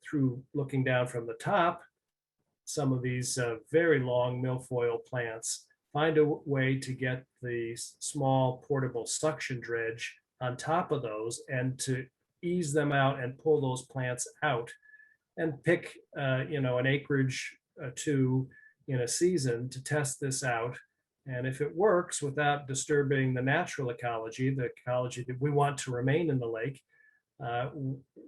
through looking down from the top, some of these very long milfoil plants, find a way to get the small portable suction dredge on top of those and to ease them out and pull those plants out and pick an acreage two in a season to test this out. And if it works without disturbing the natural ecology, the ecology that we want to remain in the lake,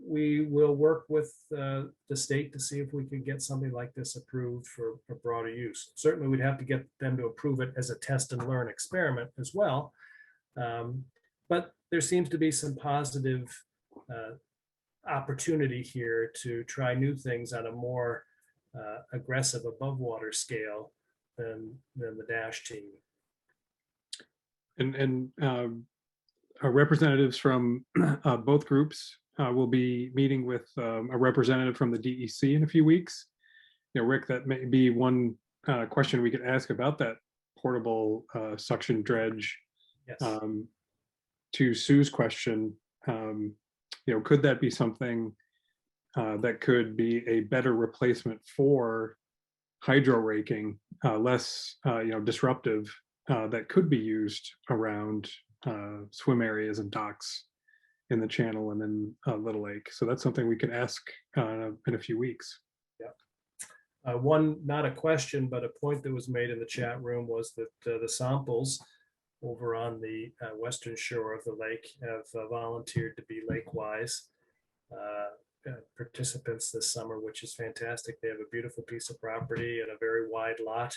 we will work with the state to see if we can get something like this approved for broader use. Certainly we'd have to get them to approve it as a test and learn experiment as well. But there seems to be some positive opportunity here to try new things on a more aggressive above water scale than the Dash team. And our representatives from both groups will be meeting with a representative from the DEC in a few weeks. Rick, that may be one question we could ask about that portable suction dredge. Yes. To Sue's question, could that be something that could be a better replacement for hydro raking, less disruptive, that could be used around swim areas and docks in the channel and in Little Lake. So that's something we could ask in a few weeks. Yeah. One, not a question, but a point that was made in the chat room was that the samples over on the western shore of the lake have volunteered to be Lakewise participants this summer, which is fantastic. They have a beautiful piece of property and a very wide lot,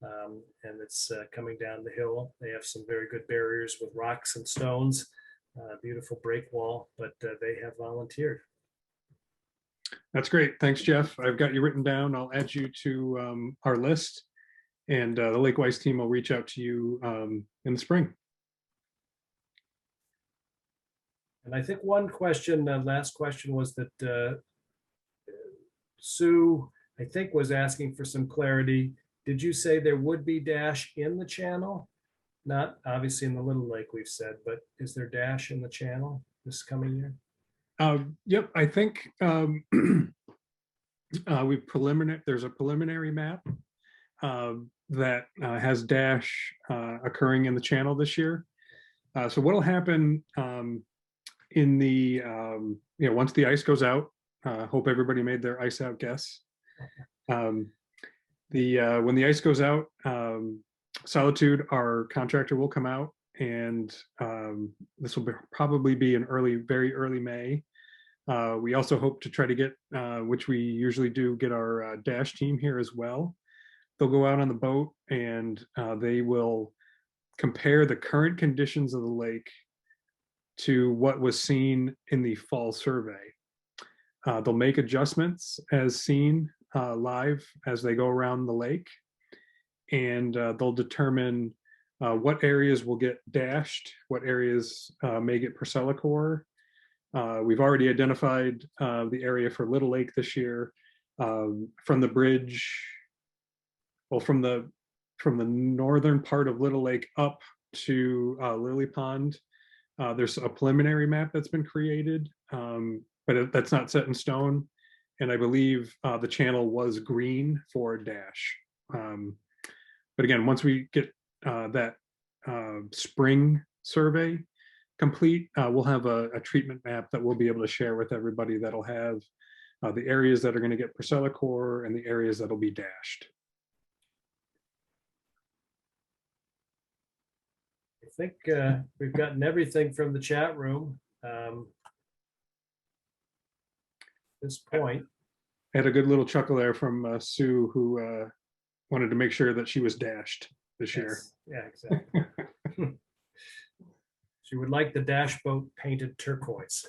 and it's coming down the hill. They have some very good barriers with rocks and stones, beautiful break wall, but they have volunteered. That's great. Thanks, Jeff. I've got you written down. I'll add you to our list, and the Lakewise team will reach out to you in the spring. And I think one question, last question, was that Sue, I think, was asking for some clarity. Did you say there would be Dash in the channel? Not obviously in the Little Lake, we've said, but is there Dash in the channel this coming year? Yep, I think there's a preliminary map that has Dash occurring in the channel this year. So what'll happen in the once the ice goes out, hope everybody made their ice out guess. When the ice goes out, Solitude, our contractor, will come out, and this will probably be in very early May. We also hope to try to get, which we usually do, get our Dash team here as well. They'll go out on the boat, and they will compare the current conditions of the lake to what was seen in the fall survey. They'll make adjustments as seen live as they go around the lake, and they'll determine what areas will get dashed, what areas may get Procellicore. We've already identified the area for Little Lake this year, from the bridge, well, from the northern part of Little Lake up to Lily Pond. There's a preliminary map that's been created, but that's not set in stone. And I believe the channel was green for Dash. But again, once we get that spring survey complete, we'll have a treatment map that we'll be able to share with everybody that'll have the areas that are going to get Procellicore and the areas that'll be dashed. I think we've gotten everything from the chat room at this point. I had a good little chuckle there from Sue, who wanted to make sure that she was dashed this year. Yeah, exactly. She would like the dash boat painted turquoise.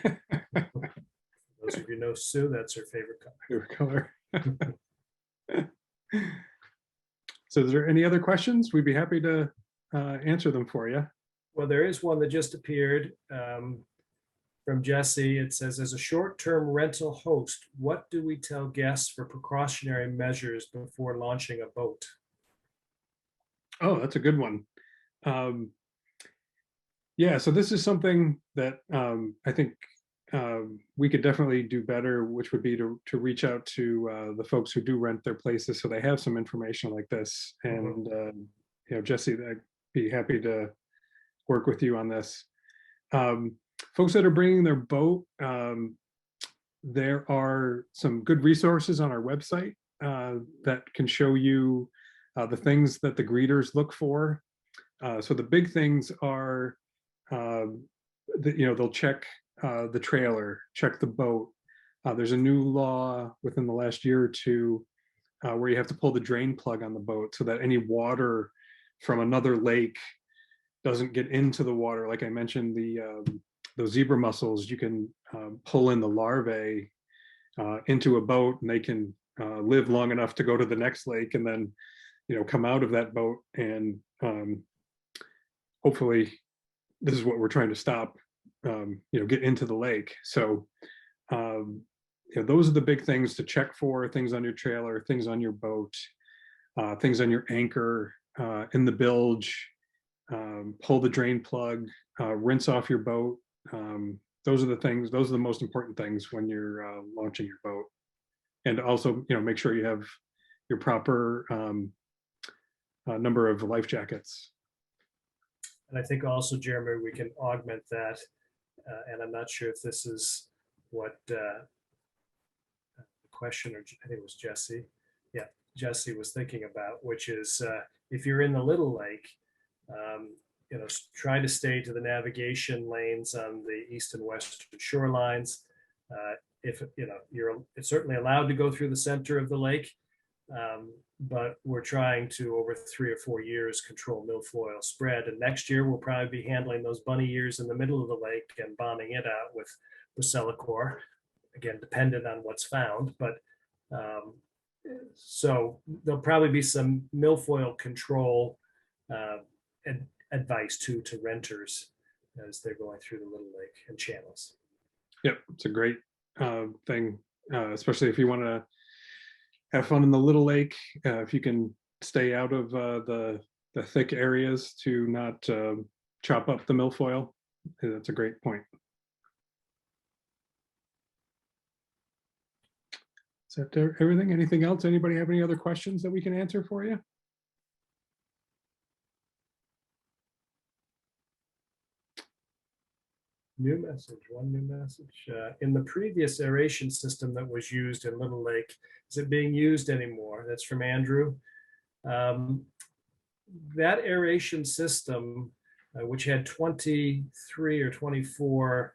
Those of you know Sue, that's her favorite color. So is there any other questions? We'd be happy to answer them for you. Well, there is one that just appeared from Jesse. It says, as a short-term rental host, what do we tell guests for precautionary measures before launching a boat? Oh, that's a good one. Yeah, so this is something that I think we could definitely do better, which would be to reach out to the folks who do rent their places, so they have some information like this. And Jesse, I'd be happy to work with you on this. Folks that are bringing their boat, there are some good resources on our website that can show you the things that the greeters look for. So the big things are, they'll check the trailer, check the boat. There's a new law within the last year or two where you have to pull the drain plug on the boat so that any water from another lake doesn't get into the water. Like I mentioned, those zebra mussels, you can pull in the larvae into a boat, and they can live long enough to go to the next lake and then, come out of that boat and hopefully this is what we're trying to stop, get into the lake. So, those are the big things to check for: things on your trailer, things on your boat, things on your anchor, in the bilge, pull the drain plug, rinse off your boat. Those are the things, those are the most important things when you're launching your boat. And also, make sure you have your proper number of life jackets. And I think also, Jeremy, we can augment that. And I'm not sure if this is what the question, or I think it was Jesse. Yeah, Jesse was thinking about, which is if you're in the little lake, try to stay to the navigation lanes on the east and western shorelines. If it's certainly allowed to go through the center of the lake, but we're trying to, over 3 or 4 years, control milfoil spread. And next year we'll probably be handling those bunny ears in the middle of the lake and bombing it out with Procellicore, again dependent on what's found. But so there'll probably be some milfoil control advice to renters as they're going through the little lake and channels. Yep, it's a great thing, especially if you want to have fun in the little lake. If you can stay out of the thick areas to not chop up the milfoil, that's a great point. Is that everything? Anything else? Anybody have any other questions that we can answer for you? One new message. In the previous aeration system that was used in Little Lake, is it being used anymore? That's from Andrew. That aeration system, which had 23 or 24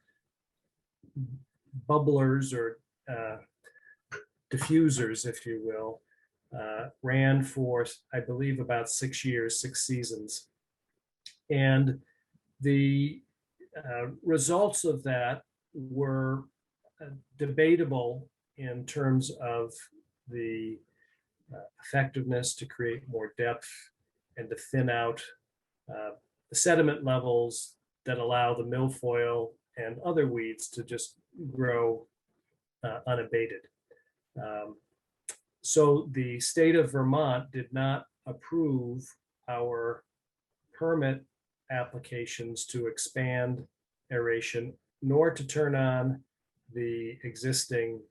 bubblers or diffusers, if you will, ran for, I believe, about 6 years, 6 seasons. And the results of that were debatable in terms of the effectiveness to create more depth and to thin out the sediment levels that allow the milfoil and other weeds to just grow unabated. So the state of Vermont did not approve our permit applications to expand aeration, nor to turn on the existing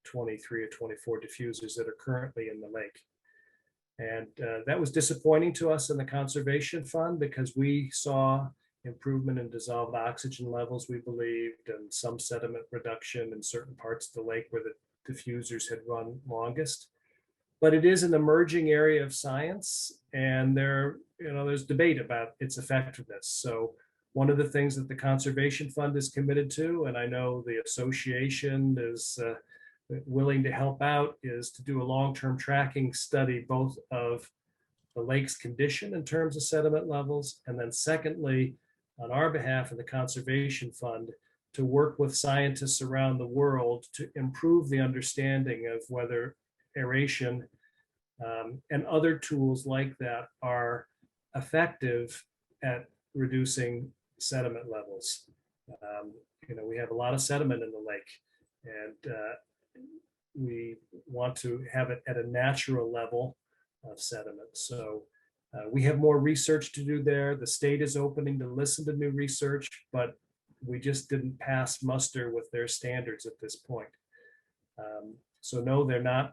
23 or 24 diffusers that are currently in the lake. And that was disappointing to us in the Conservation Fund, because we saw improvement in dissolved oxygen levels, we believed, and some sediment reduction in certain parts of the lake where the diffusers had run longest. But it is an emerging area of science, and there's debate about its effectiveness. So one of the things that the Conservation Fund is committed to, and I know the association is willing to help out, is to do a long-term tracking study, both of the lake's condition in terms of sediment levels, and then secondly, on our behalf of the Conservation Fund, to work with scientists around the world to improve the understanding of whether aeration and other tools like that are effective at reducing sediment levels. We have a lot of sediment in the lake, and we want to have it at a natural level of sediment. So we have more research to do there. The state is opening to listen to new research, but we just didn't pass muster with their standards at this point. So no, they're not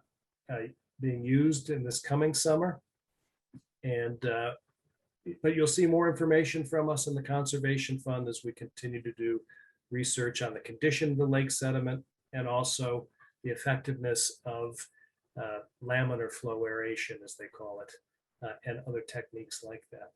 being used in this coming summer. And but you'll see more information from us in the Conservation Fund as we continue to do research on the condition of the lake sediment, and also the effectiveness of laminar flow aeration, as they call it, and other techniques like that.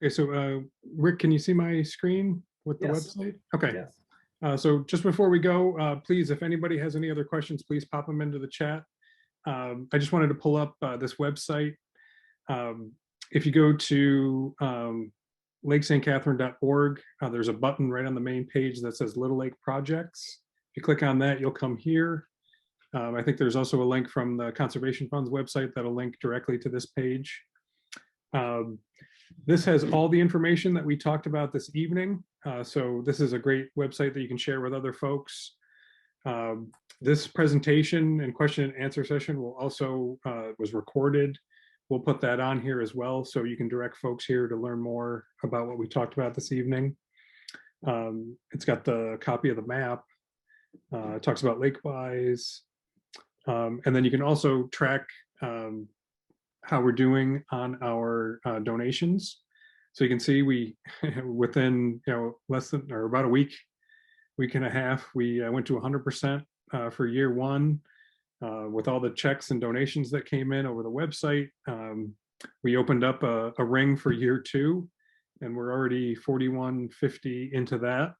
Okay, so Rick, can you see my screen with the Yes. website? Okay. Yes. So just before we go, please, if anybody has any other questions, please pop them into the chat. I just wanted to pull up this website. If you go to lakestcatherine.org. There's a button right on the main page that says Little Lake Projects. If you click on that, you'll come here. I think there's also a link from the Conservation Fund's website that'll link directly to this page. This has all the information that we talked about this evening. So this is a great website that you can share with other folks. This presentation and question and answer session will also was recorded. We'll put that on here as well, so you can direct folks here to learn more about what we talked about this evening. It's got the copy of the map. It talks about Lakewise. And then you can also track how we're doing on our donations. So you can see we, within less than or about a week and a half, we went to 100% for year one. With all the checks and donations that came in over the website, we opened up a ring for year two, and we're already 4150 into that.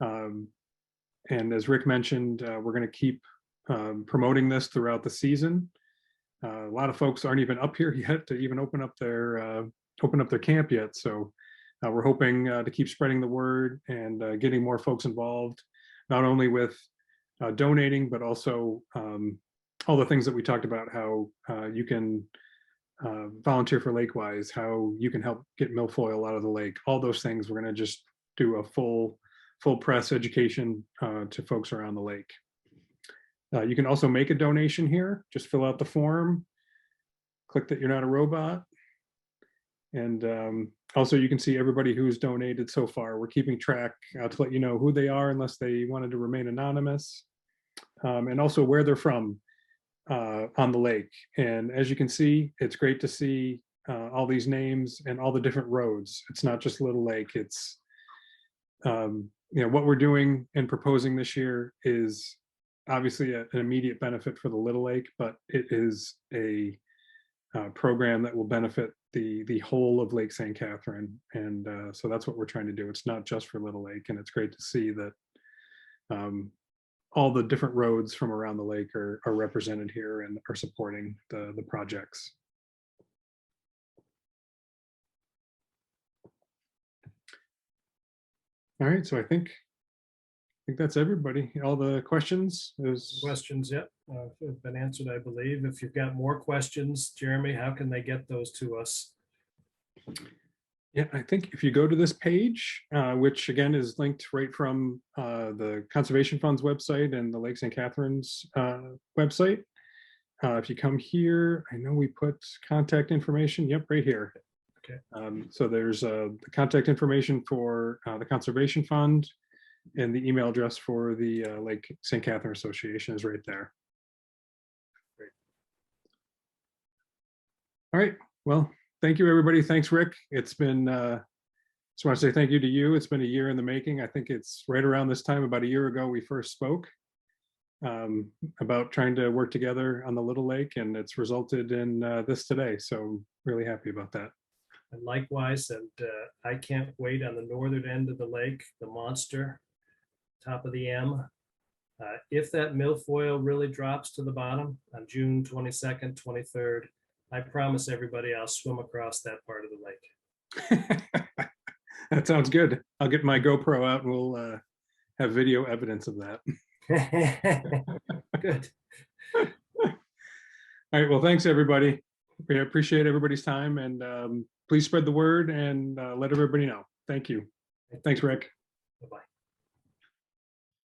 And as Rick mentioned, we're going to keep promoting this throughout the season. A lot of folks aren't even up here yet to even open up their camp yet. So we're hoping to keep spreading the word and getting more folks involved, not only with donating, but also all the things that we talked about, how you can volunteer for Lakewise, how you can help get milfoil out of the lake. All those things, we're going to just do a full press education to folks around the lake. You can also make a donation here. Just fill out the form, click that you're not a robot. And also you can see everybody who's donated so far. We're keeping track to let you know who they are, unless they wanted to remain anonymous, and also where they're from on the lake. And as you can see, it's great to see all these names and all the different roads. It's not just Little Lake. It's what we're doing and proposing this year is obviously an immediate benefit for the Little Lake, but it is a program that will benefit the whole of Lake St. Catherine. And so that's what we're trying to do. It's not just for Little Lake, and it's great to see that all the different roads from around the lake are represented here and are supporting the projects. All right, so I think that's everybody. All the questions. Questions, yep, have been answered, I believe. If you've got more questions, Jeremy, how can they get those to us? Yeah, I think if you go to this page, which again is linked right from the Conservation Fund's website and the Lake St. Catherine's website. If you come here, I know we put contact information. Yep, right here. Okay. So there's the contact information for the Conservation Fund, and the email address for the Lake St. Catherine Association is right there. Great. All right. Well, thank you, everybody. Thanks, Rick. It's been, just want to say thank you to you. It's been a year in the making. I think it's right around this time, about a year ago, we first spoke about trying to work together on the Little Lake, and it's resulted in this today. So really happy about that. And likewise, and I can't wait on the northern end of the lake, the monster, top of the M. If that milfoil really drops to the bottom on June 22nd, 23rd, I promise everybody I'll swim across that part of the lake. That sounds good. I'll get my GoPro out and we'll have video evidence of that. Good. All right. Well, thanks, everybody. We appreciate everybody's time, and please spread the word and let everybody know. Thank you. Thanks, Rick. Bye-bye.